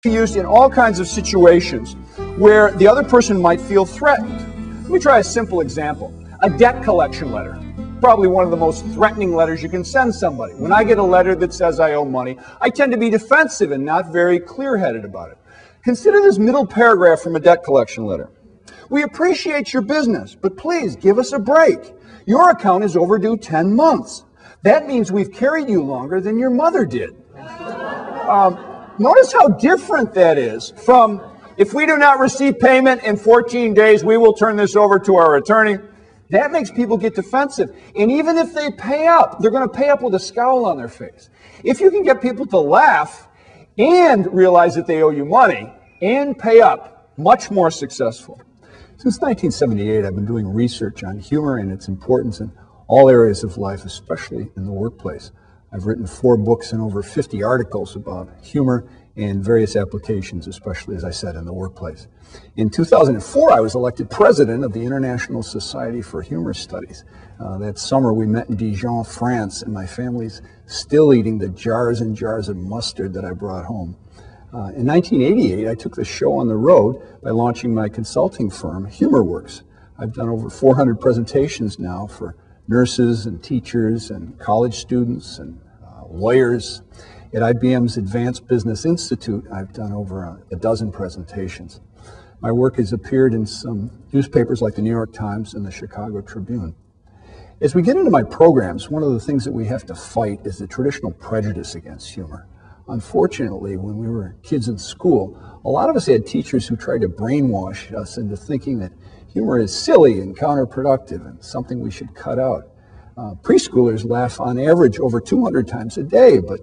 Used in all kinds of situations where the other person might feel threatened. Let me try a simple example. A debt collection letter. Probably one of the most threatening letters you can send somebody. When I get a letter that says I owe money, I tend to be defensive and not very clear-headed about it. Consider this middle paragraph from a debt collection letter. We appreciate your business, but please give us a break. Your account is overdue 10 months. That means we've carried you longer than your mother did. Notice how different that is from, if we do not receive payment in 14 days, we will turn this over to our attorney. That makes people get defensive. And even if they pay up, they're going to pay up with a scowl on their face. If you can get people to laugh and realize that they owe you money and pay up, much more successful. Since 1978, I've been doing research on humor and its importance in all areas of life, especially in the workplace. I've written 4 books and over 50 articles about humor and various applications, especially, as I said, in the workplace. In 2004, I was elected president of the International Society for Humor Studies. That summer, we met in Dijon, France, and my family's still eating the jars and jars of mustard that I brought home. In 1988, I took the show on the road by launching my consulting firm, Humorworks. I've done over 400 presentations now for nurses and teachers and college students and lawyers. At IBM's Advanced Business Institute, I've done over a dozen presentations. My work has appeared in some newspapers like the New York Times and the Chicago Tribune. As we get into my programs, one of the things that we have to fight is the traditional prejudice against humor. Unfortunately, when we were kids in school, a lot of us had teachers who tried to brainwash us into thinking that humor is silly and counterproductive and something we should cut out. Preschoolers laugh on average over 200 times a day, but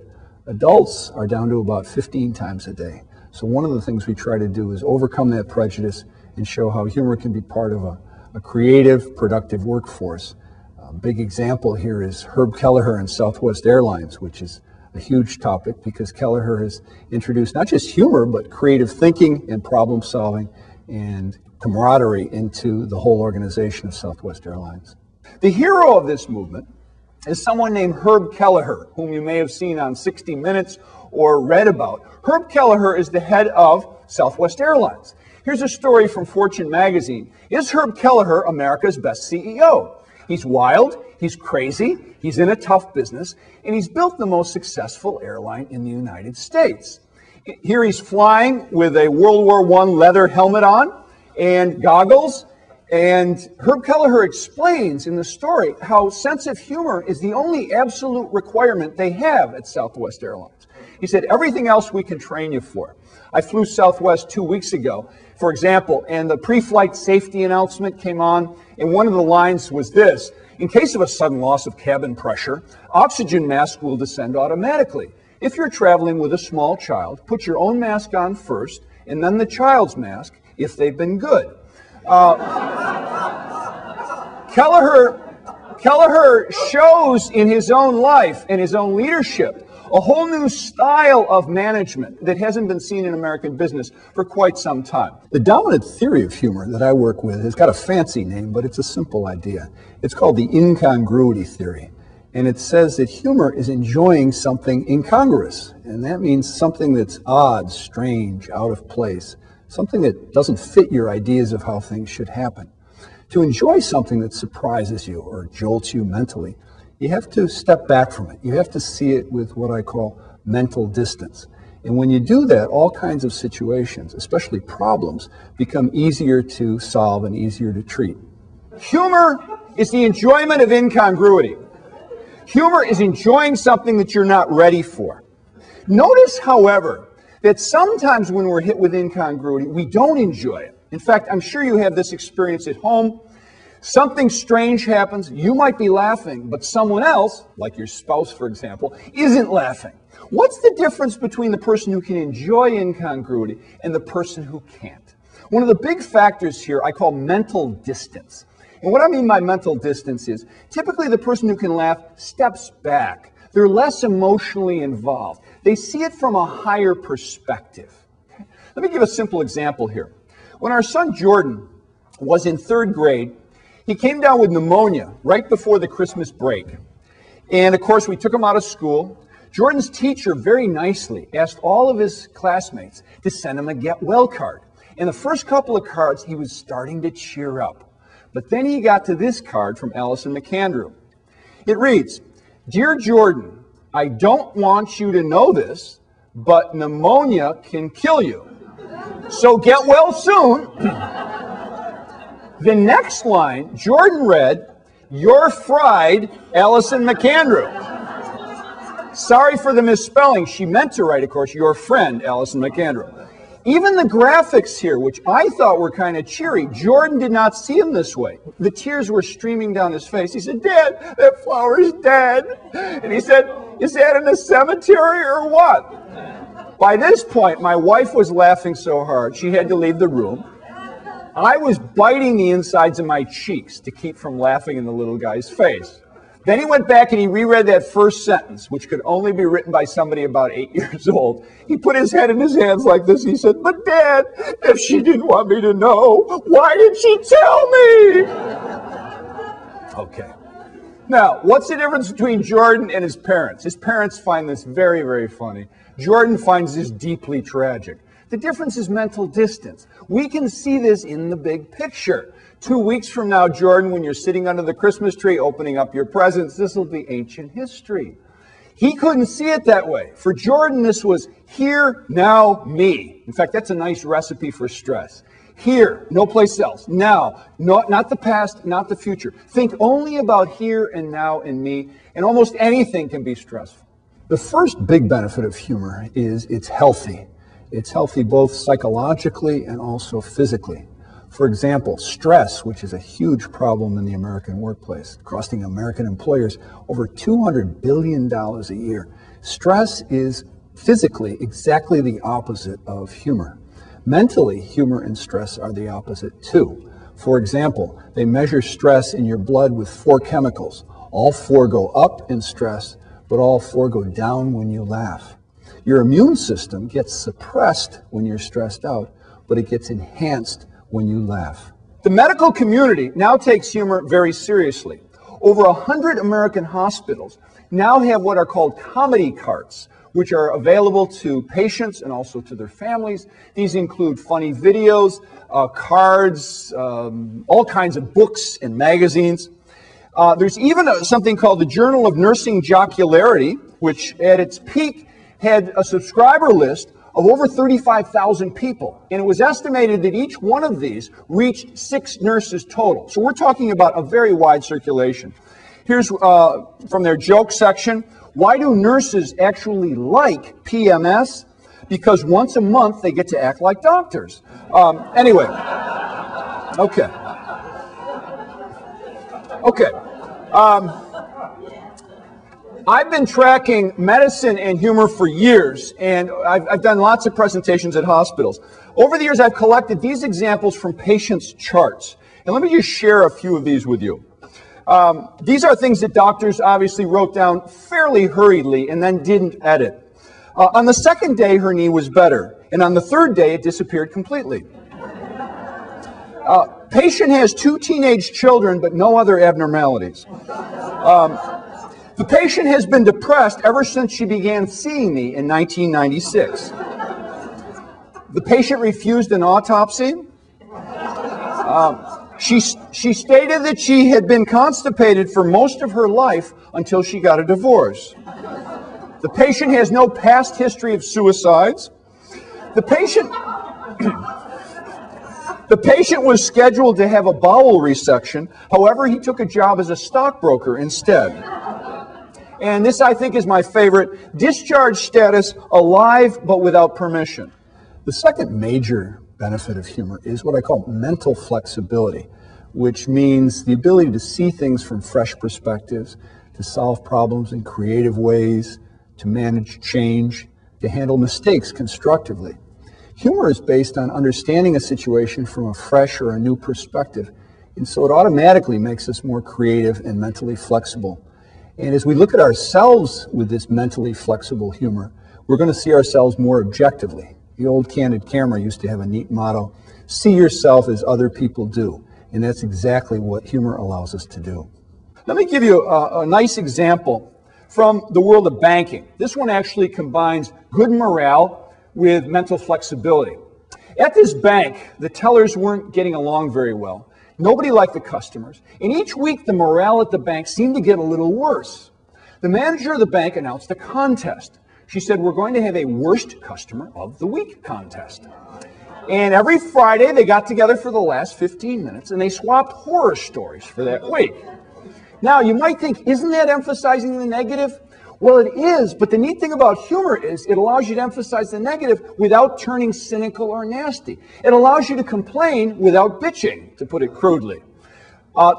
adults are down to about 15 times a day. So one of the things we try to do is overcome that prejudice and show how humor can be part of a creative, productive workforce. A big example here is Herb Kelleher and Southwest Airlines, which is a huge topic because Kelleher has introduced not just humor, but creative thinking and problem solving and camaraderie into the whole organization of Southwest Airlines. The hero of this movement is someone named Herb Kelleher, whom you may have seen on 60 Minutes or read about. Herb Kelleher is the head of Southwest Airlines. Here's a story from Fortune magazine. Is Herb Kelleher America's best CEO? He's wild, he's crazy, he's in a tough business, and he's built the most successful airline in the United States. Here he's flying with a World War I leather helmet on and goggles, and Herb Kelleher explains in the story how sense of humor is the only absolute requirement they have at Southwest Airlines. He said, everything else we can train you for. I flew Southwest 2 weeks ago, for example, and the pre-flight safety announcement came on, and one of the lines was this: in case of a sudden loss of cabin pressure, oxygen mask will descend automatically. If you're traveling with a small child, put your own mask on first, and then the child's mask, if they've been good. Kelleher shows in his own life and his own leadership a whole new style of management that hasn't been seen in American business for quite some time. The dominant theory of humor that I work with has got a fancy name, but it's a simple idea. It's called the incongruity theory. And it says that humor is enjoying something incongruous. And that means something that's odd, strange, out of place, something that doesn't fit your ideas of how things should happen. To enjoy something that surprises you or jolts you mentally, you have to step back from it. You have to see it with what I call mental distance. And when you do that, all kinds of situations, especially problems, become easier to solve and easier to treat. Humor is the enjoyment of incongruity. Humor is enjoying something that you're not ready for. Notice, however, that sometimes when we're hit with incongruity, we don't enjoy it. In fact, I'm sure you have this experience at home. Something strange happens, you might be laughing, but someone else, like your spouse, for example, isn't laughing. What's the difference between the person who can enjoy incongruity and the person who can't? One of the big factors here I call mental distance. And what I mean by mental distance is typically the person who can laugh steps back. They're less emotionally involved. They see it from a higher perspective. Okay? Let me give a simple example here. When our son Jordan was in 3rd grade, he came down with pneumonia right before the Christmas break. And of course, we took him out of school. Jordan's teacher very nicely asked all of his classmates to send him a get well card. In the first couple of cards, he was starting to cheer up. But then he got to this card from Allison McAndrew. It reads, "Dear Jordan, I don't want you to know this, but pneumonia can kill you. So get well soon." The next line, Jordan read, "You're fried, Allison McAndrew." Sorry for the misspelling. She meant to write, of course, "your friend, Allison McAndrew." Even the graphics here, which I thought were kind of cheery, Jordan did not see him this way. The tears were streaming down his face. He said, "Dad, that flower is dead." And he said, "Is that in the cemetery or what?" By this point, my wife was laughing so hard she had to leave the room. I was biting the insides of my cheeks to keep from laughing in the little guy's face. Then he went back and he reread that first sentence, which could only be written by somebody about 8 years old. He put his head in his hands like this. He said, "But Dad, if she didn't want me to know, why did she tell me?" Okay. Now, what's the difference between Jordan and his parents? His parents find this very, very funny. Jordan finds this deeply tragic. The difference is mental distance. We can see this in the big picture. 2 weeks from now, Jordan, when you're sitting under the Christmas tree opening up your presents, this will be ancient history. He couldn't see it that way. For Jordan, this was here, now, me. In fact, that's a nice recipe for stress. Here, no place else. Now, not the past, not the future. Think only about here and now and me, and almost anything can be stressful. The first big benefit of humor is it's healthy. It's healthy both psychologically and also physically. For example, stress, which is a huge problem in the American workplace, costing American employers over $200 billion a year. Stress is physically exactly the opposite of humor. Mentally, humor and stress are the opposite too. For example, they measure stress in your blood with 4 chemicals. All 4 go up in stress, but all 4 go down when you laugh. Your immune system gets suppressed when you're stressed out, but it gets enhanced when you laugh. The medical community now takes humor very seriously. Over 100 American hospitals now have what are called comedy carts, which are available to patients and also to their families. These include funny videos, cards, all kinds of books and magazines. There's even something called the Journal of Nursing Jocularity, which at its peak had a subscriber list of over 35,000 people. And it was estimated that each one of these reached 6 nurses total. So we're talking about a very wide circulation. Here's from their joke section. Why do nurses actually like PMS? Because once a month they get to act like doctors. Anyway. Okay. Okay. I've been tracking medicine and humor for years, and I've done lots of presentations at hospitals. Over the years, I've collected these examples from patients' charts. And let me just share a few of these with you. These are things that doctors obviously wrote down fairly hurriedly and then didn't edit. On the second day, her knee was better, and on the third day, it disappeared completely. Patient has 2 teenage children, but no other abnormalities. The patient has been depressed ever since she began seeing me in 1996. The patient refused an autopsy. She stated that she had been constipated for most of her life until she got a divorce. The patient has no past history of suicides. The patient was scheduled to have a bowel resection. However, he took a job as a stockbroker instead. And this, I think, is my favorite. Discharge status, alive but without permission. The second major benefit of humor is what I call mental flexibility, which means the ability to see things from fresh perspectives, to solve problems in creative ways, to manage change, to handle mistakes constructively. Humor is based on understanding a situation from a fresh or a new perspective, and so it automatically makes us more creative and mentally flexible. And as we look at ourselves with this mentally flexible humor, we're going to see ourselves more objectively. The old Candid Camera used to have a neat motto, see yourself as other people do. And that's exactly what humor allows us to do. Let me give you a nice example from the world of banking. This one actually combines good morale with mental flexibility. At this bank, the tellers weren't getting along very well. Nobody liked the customers. And each week, the morale at the bank seemed to get a little worse. The manager of the bank announced a contest. She said, we're going to have a worst customer of the week contest. And every Friday, they got together for the last 15 minutes, and they swapped horror stories for that week. Now, you might think, isn't that emphasizing the negative? Well, it is, but the neat thing about humor is it allows you to emphasize the negative without turning cynical or nasty. It allows you to complain without bitching, to put it crudely.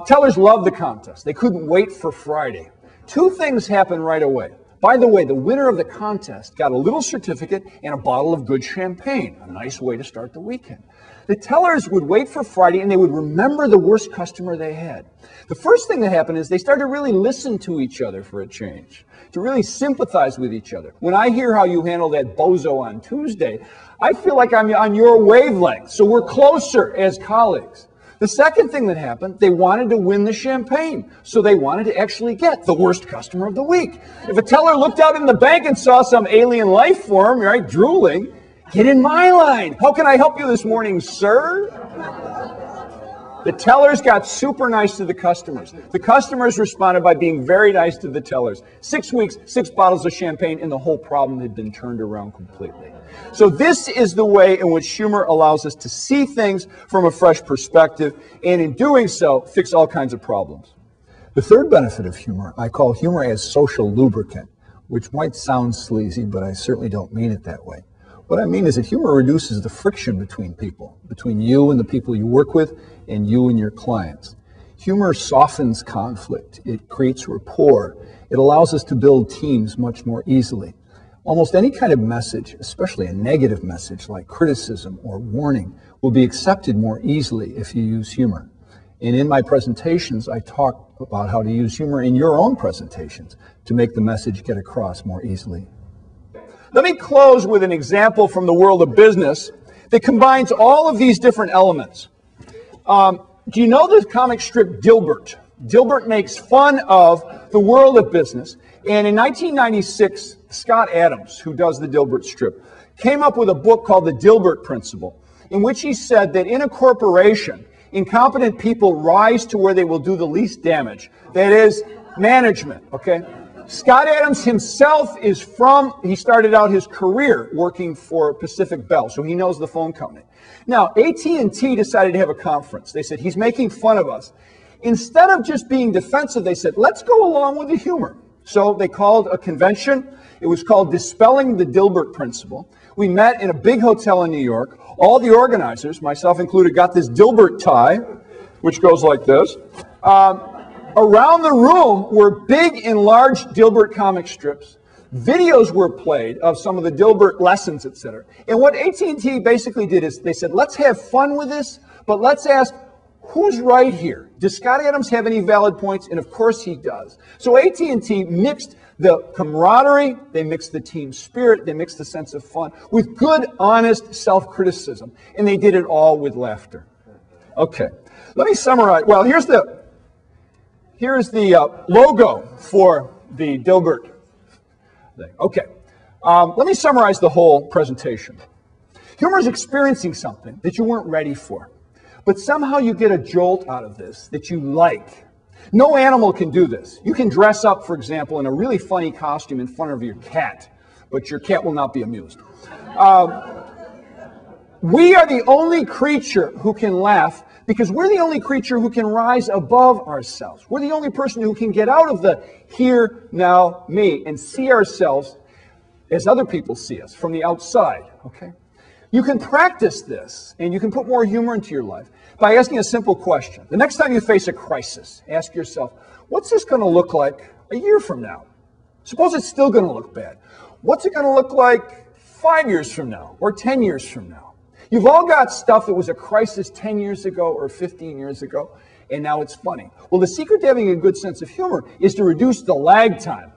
Tellers loved the contest. They couldn't wait for Friday. Two things happened right away. By the way, the winner of the contest got a little certificate and a bottle of good champagne, a nice way to start the weekend. The tellers would wait for Friday and they would remember the worst customer they had. The first thing that happened is they started to really listen to each other for a change, to really sympathize with each other. When I hear how you handle that bozo on Tuesday, I feel like I'm on your wavelength, so we're closer as colleagues. The second thing that happened, they wanted to win the champagne, so they wanted to actually get the worst customer of the week. If a teller looked out in the bank and saw some alien life form, right, drooling, get in my line. How can I help you this morning, sir? The tellers got super nice to the customers. The customers responded by being very nice to the tellers. 6 weeks, 6 bottles of champagne, and the whole problem had been turned around completely. So this is the way in which humor allows us to see things from a fresh perspective, and in doing so, fix all kinds of problems. The third benefit of humor, I call humor as social lubricant, which might sound sleazy, but I certainly don't mean it that way. What I mean is that humor reduces the friction between people, between you and the people you work with, and you and your clients. Humor softens conflict. It creates rapport. It allows us to build teams much more easily. Almost any kind of message, especially a negative message like criticism or warning, will be accepted more easily if you use humor. And in my presentations, I talk about how to use humor in your own presentations to make the message get across more easily. Let me close with an example from the world of business that combines all of these different elements. Do you know the comic strip Dilbert? Dilbert makes fun of the world of business. And in 1996, Scott Adams, who does the Dilbert strip, came up with a book called The Dilbert Principle, in which he said that in a corporation, incompetent people rise to where they will do the least damage. That is, management, okay? Scott Adams himself he started out his career working for Pacific Bell, so he knows the phone company. Now, AT&T decided to have a conference. They said, he's making fun of us. Instead of just being defensive, they said, let's go along with the humor. So they called a convention. It was called Dispelling the Dilbert Principle. We met in a big hotel in New York. All the organizers, myself included, got this Dilbert tie, which goes like this. Around the room were big and large Dilbert comic strips. Videos were played of some of the Dilbert lessons, etc. And what AT&T basically did is they said, let's have fun with this, but let's ask, who's right here? Does Scott Adams have any valid points? And of course he does. So AT&T mixed the camaraderie, they mixed the team spirit, they mixed the sense of fun with good, honest self-criticism. And they did it all with laughter. Okay, let me summarize. Well, here's the logo for the Dilbert thing. Okay, let me summarize the whole presentation. Humor is experiencing something that you weren't ready for. But somehow you get a jolt out of this that you like. No animal can do this. You can dress up, for example, in a really funny costume in front of your cat, but your cat will not be amused. We are the only creature who can laugh because we're the only creature who can rise above ourselves. We're the only person who can get out of the here, now, me, and see ourselves as other people see us from the outside, okay? You can practice this, and you can put more humor into your life by asking a simple question. The next time you face a crisis, ask yourself, what's this going to look like a year from now? Suppose it's still going to look bad. What's it going to look like 5 years from now or 10 years from now? You've all got stuff that was a crisis 10 years ago or 15 years ago, and now it's funny. Well, the secret to having a good sense of humor is to reduce the lag time.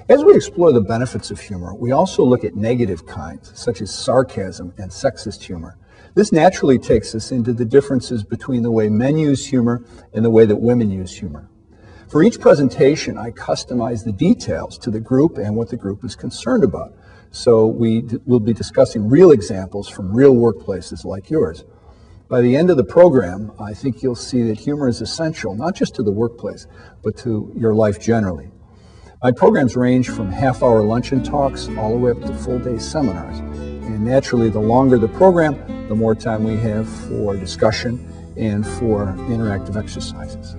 As we explore the benefits of humor, we also look at negative kinds, such as sarcasm and sexist humor. This naturally takes us into the differences between the way men use humor and the way that women use humor. For each presentation, I customize the details to the group and what the group is concerned about. So we'll be discussing real examples from real workplaces like yours. By the end of the program, I think you'll see that humor is essential, not just to the workplace, but to your life generally. My programs range from half-hour luncheon talks all the way up to full-day seminars. And naturally, the longer the program, the more time we have for discussion and for interactive exercises.